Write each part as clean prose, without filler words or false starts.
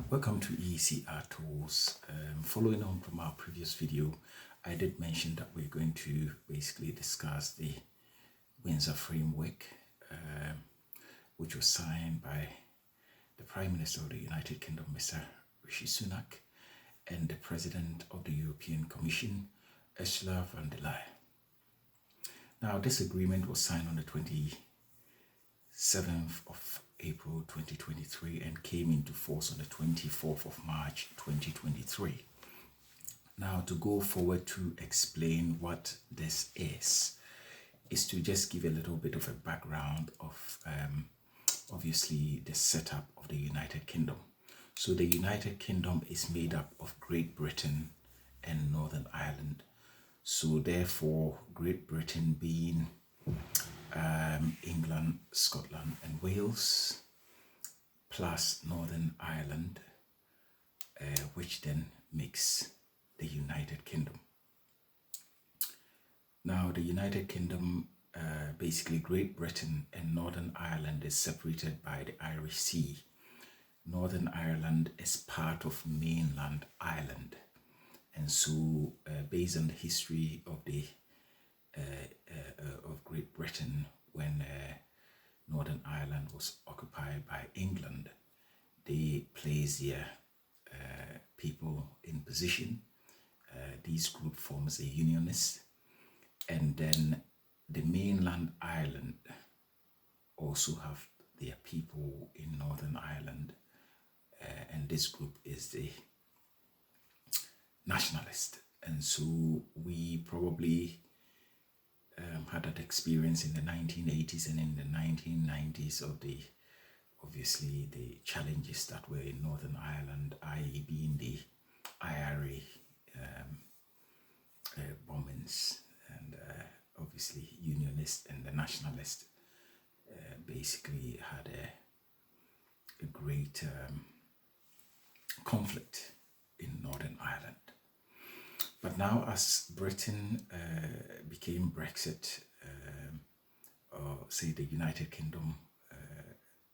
Welcome to ECR Tools. Following on from our previous video, I did mention that we're going to basically discuss the Windsor Framework, which was signed by the Prime Minister of the United Kingdom, Mr. Rishi Sunak, and the President of the European Commission, Ursula von der Leyen. Now, this agreement was signed on the 27th of April 2023 and came into force on the 24th of March 2023. Now, to go forward to explain what this is to just give a little bit of a background of obviously the setup of the United Kingdom. So the United Kingdom is made up of Great Britain and Northern Ireland. So therefore, Great Britain being England, Scotland and Wales, plus Northern Ireland, which then makes the United Kingdom. Now, the United Kingdom, basically Great Britain and Northern Ireland is separated by the Irish Sea. Northern Ireland is part of mainland Ireland. And so, based on the history of the of Great Britain, when Northern Ireland was occupied by England, they placed their people in position. These group forms a unionist, and then the mainland Ireland also have their people in Northern Ireland, and this group is the nationalist. And so we probably had that experience in the 1980s and in the 1990s of the obviously the challenges that were in Northern Ireland, i.e. being the IRA bombings, and obviously Unionists and the Nationalists basically had a great conflict in Northern Ireland. But now, as Britain became BREXIT, or say the United Kingdom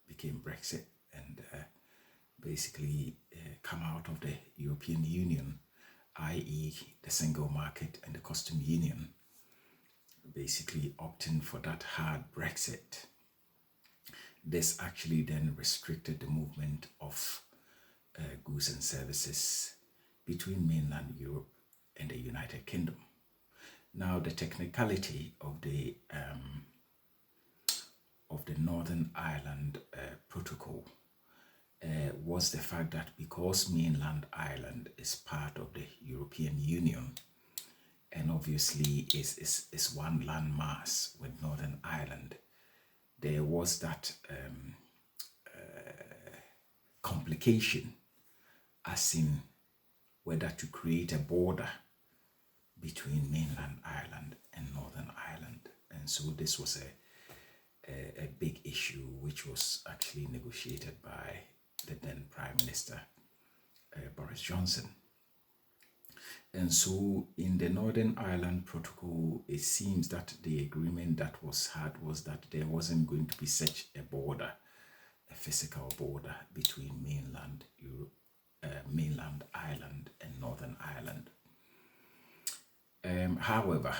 became BREXIT and basically come out of the European Union, i.e. the single market and the custom union, basically opting for that hard Brexit. This actually then restricted the movement of goods and services between mainland Europe and the United Kingdom. Now, the technicality of the Northern Ireland Protocol was the fact that because mainland Ireland is part of the European Union and obviously is one landmass with Northern Ireland, there was that complication as in whether to create a border between mainland Ireland and Northern Ireland. And so this was a big issue which was actually negotiated by the then Prime Minister Boris Johnson. And so in the Northern Ireland Protocol, it seems that the agreement that was had was that there wasn't going to be such a border, a physical border between mainland Europe, mainland Ireland and Northern Ireland. However,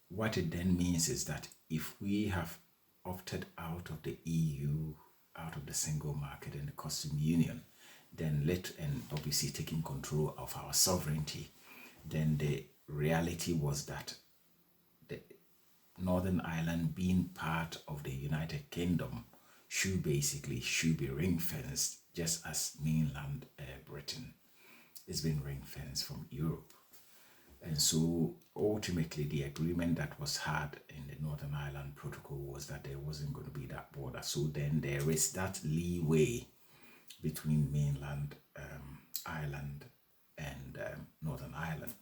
what it then means is that if we have opted out of the EU, out of the single market and the custom union, then and obviously taking control of our sovereignty, then the reality was that the Northern Ireland being part of the United Kingdom should be ring-fenced, just as mainland Britain has been ring-fenced from Europe. And so ultimately the agreement that was had in the Northern Ireland Protocol was that there wasn't going to be that border. So then there is that leeway between mainland Ireland and Northern Ireland.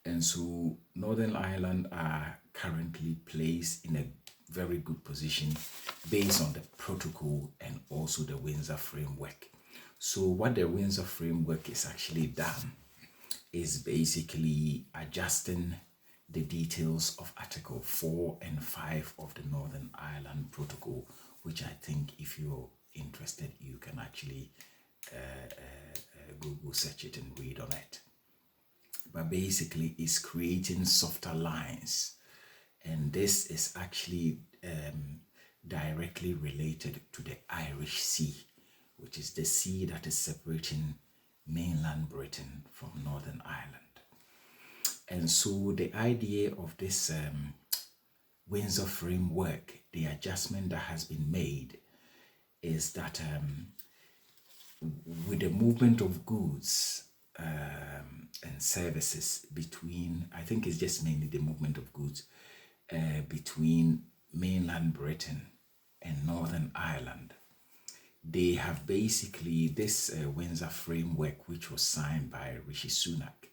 And so Northern Ireland are currently placed in a very good position based on the protocol and also the Windsor Framework. So what the Windsor Framework is actually done is basically adjusting the details of Article 4 and 5 of the Northern Ireland Protocol, which I think if you're interested, you can actually Google search it and read on it. But basically, it's creating softer lines, and this is actually directly related to the Irish Sea, which is the sea that is separating mainland Britain from Northern Ireland. And so the idea of this Windsor Framework, the adjustment that has been made, is that with the movement of goods and services between, I think it's just mainly the movement of goods between mainland Britain and Northern Ireland, they have basically this Windsor Framework, which was signed by Rishi Sunak,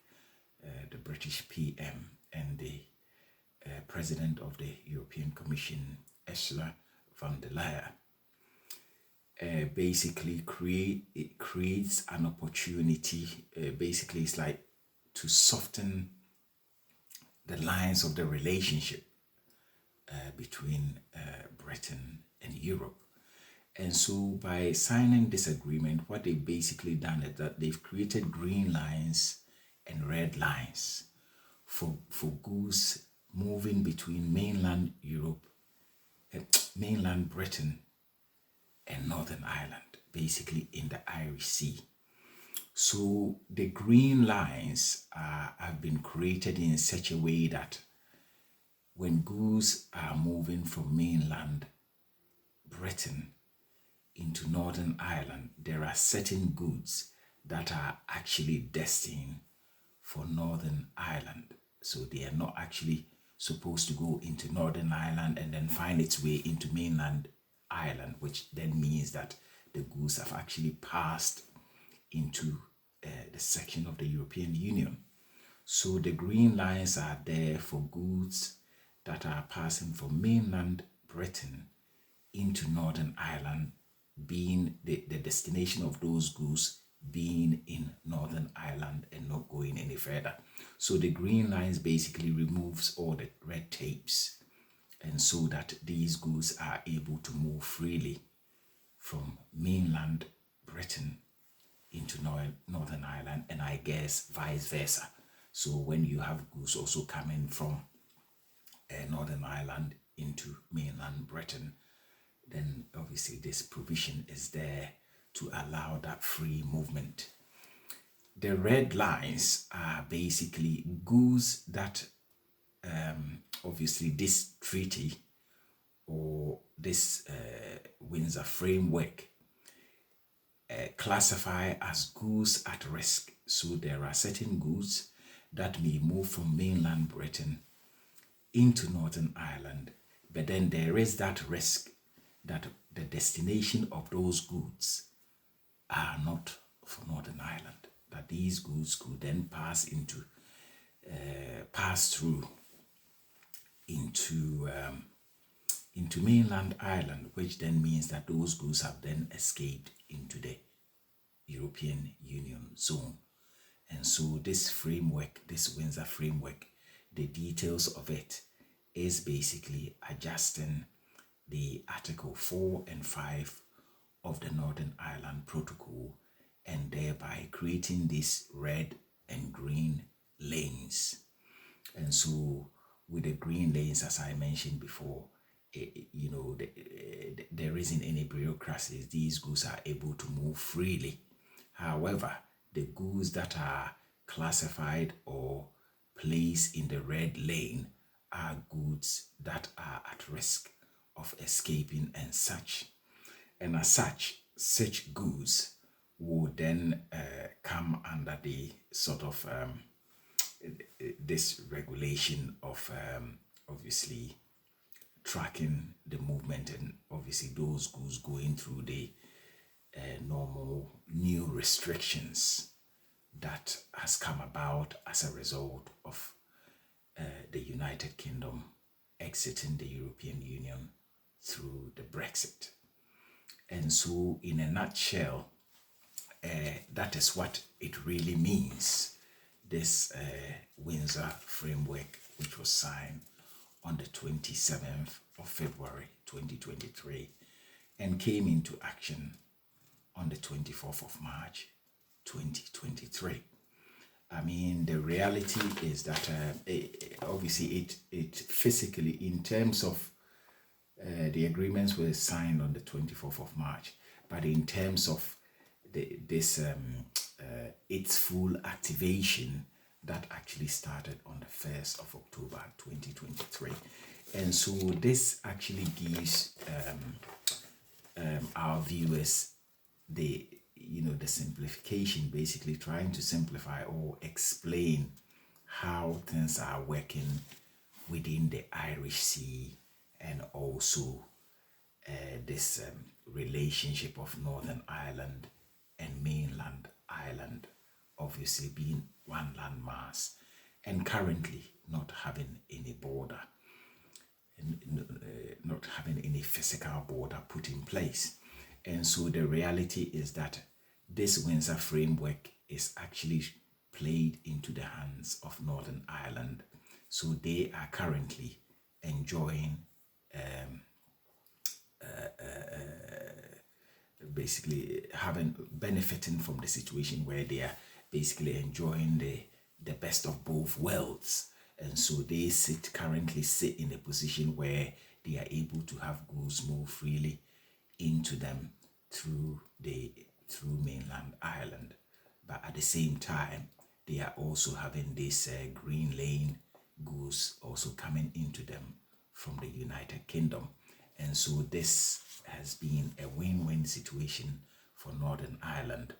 the British PM, and the President of the European Commission, Ursula von der Leyer. Basically it creates an opportunity. Basically, it's like to soften the lines of the relationship between Britain and Europe. And so by signing this agreement, what they've basically done is that they've created green lines and red lines for goods moving between mainland Europe, mainland Britain and Northern Ireland, basically in the Irish Sea. So the green lines have been created in such a way that when goods are moving from mainland Britain into Northern Ireland, there are certain goods that are actually destined for Northern Ireland. So they are not actually supposed to go into Northern Ireland and then find its way into mainland Ireland, which then means that the goods have actually passed into the section of the European Union. So the green lines are there for goods that are passing from mainland Britain into Northern Ireland, being the destination of those goods being in Northern Ireland and not going any further. So the green lines basically removes all the red tapes, and so that these goods are able to move freely from mainland Britain into Northern Ireland, and I guess vice versa. So when you have goods also coming from Northern Ireland into mainland Britain, then obviously this provision is there to allow that free movement. The red lines are basically goods that obviously this treaty or this Windsor Framework classify as goods at risk. So there are certain goods that may move from mainland Britain into Northern Ireland, but then there is that risk that the destination of those goods are not for Northern Ireland, that these goods could then pass through into mainland Ireland, which then means that those goods have then escaped into the European Union zone. And so this framework, this Windsor Framework, the details of it is basically adjusting the Article 4 and 5 of the Northern Ireland Protocol, and thereby creating these red and green lanes. And so with the green lanes, as I mentioned before, there isn't any bureaucracy. These goods are able to move freely. However, the goods that are classified or placed in the red lane are goods that are at risk of escaping and such. And as such goods would then come under the sort of this regulation of obviously tracking the movement, and obviously those goods going through the normal new restrictions that has come about as a result of the United Kingdom exiting the European Union through the BREXIT. And so in a nutshell, that is what it really means, this Windsor Framework, which was signed on the 27th of February 2023 and came into action on the 24th of March 2023. I mean, the reality is that obviously it physically, in terms of the agreements were signed on the 24th of March, but in terms of its full activation, that actually started on the 1st of October 2023. And so this actually gives our viewers the simplification, basically trying to simplify or explain how things are working within the Irish Sea, and also this relationship of Northern Ireland and mainland Ireland, obviously being one landmass and currently not having any border, not having any physical border put in place. And so the reality is that this Windsor Framework is actually played into the hands of Northern Ireland. So they are currently enjoying basically benefiting from the situation where they are basically enjoying the best of both worlds. And so they currently sit in a position where they are able to have goods move freely into them through mainland Ireland. But at the same time, they are also having this green lane goods also coming into them from the United Kingdom. And so this has been a win-win situation for Northern Ireland.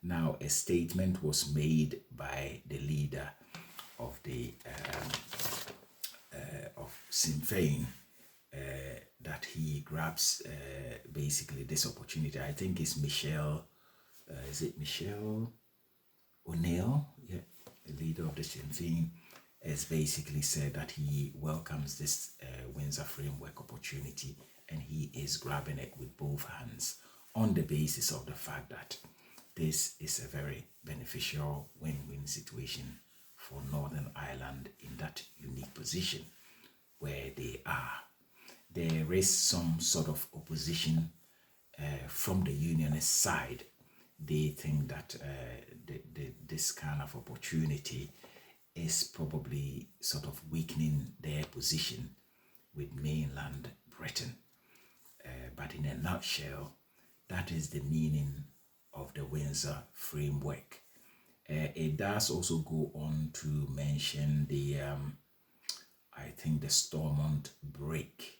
Now, a statement was made by the leader of the of Sinn Féin that he grabs basically this opportunity. I think it's Michelle. Is it Michelle O'Neill? Yeah, the leader of the Sinn Féin has basically said that he welcomes this Windsor Framework opportunity, and he is grabbing it with both hands on the basis of the fact that this is a very beneficial win-win situation for Northern Ireland in that unique position where they are. There is some sort of opposition from the unionist side. They think that this kind of opportunity is probably sort of weakening their position with mainland Britain. But in a nutshell, that is the meaning of the Windsor Framework. It does also go on to mention the, I think the Stormont break,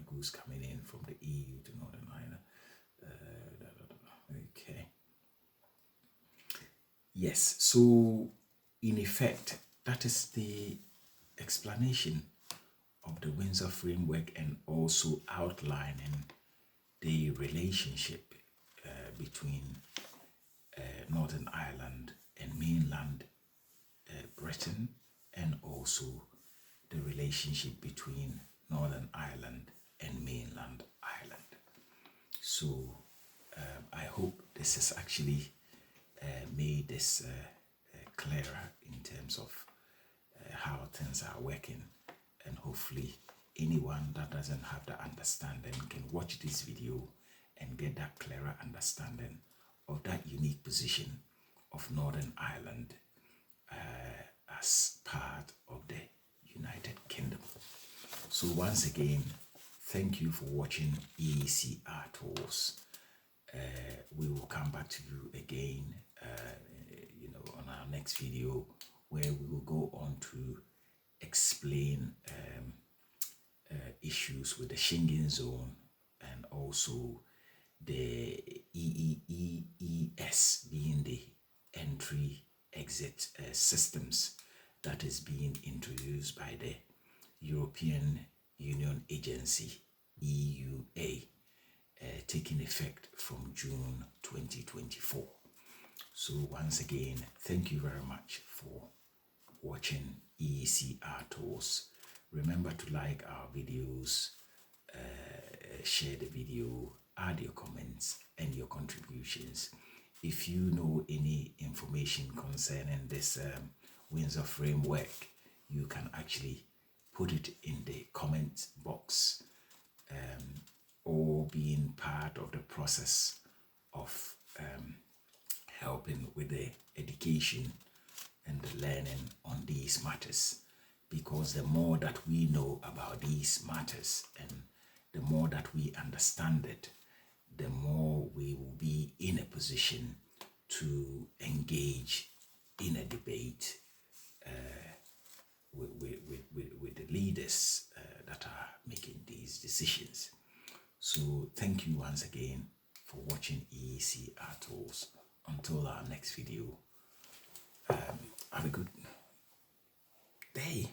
goods coming in from the EU to Northern Ireland. Okay. Yes, so in effect, that is the explanation of the Windsor Framework, and also outlining the relationship between Northern Ireland and mainland Britain, and also the relationship between Northern Ireland and mainland Ireland. So I hope this has actually made this clearer in terms of how things are working, and hopefully anyone that doesn't have the understanding can watch this video and get that clearer understanding of that unique position of Northern Ireland as part of the United Kingdom. So once again, thank you for watching EECR Tours. We will come back to you again, on our next video, where we will go on to explain issues with the Schengen zone, and also the EES being the entry-exit systems that is being introduced by the European Union Agency, EUA, taking effect from June 2024. So once again, thank you very much for watching EECR Tours. Remember to like our videos, share the video, add your comments and your contributions. If you know any information concerning this Windsor Framework, you can actually put it in the comment box, or being part of the process of helping with the education and the learning on these matters, because the more that we know about these matters and the more that we understand it, the more we will be in a position to engage in a debate with the leaders that are making these decisions. So thank you once again for watching ECR Tools. Until our next video, have a good day.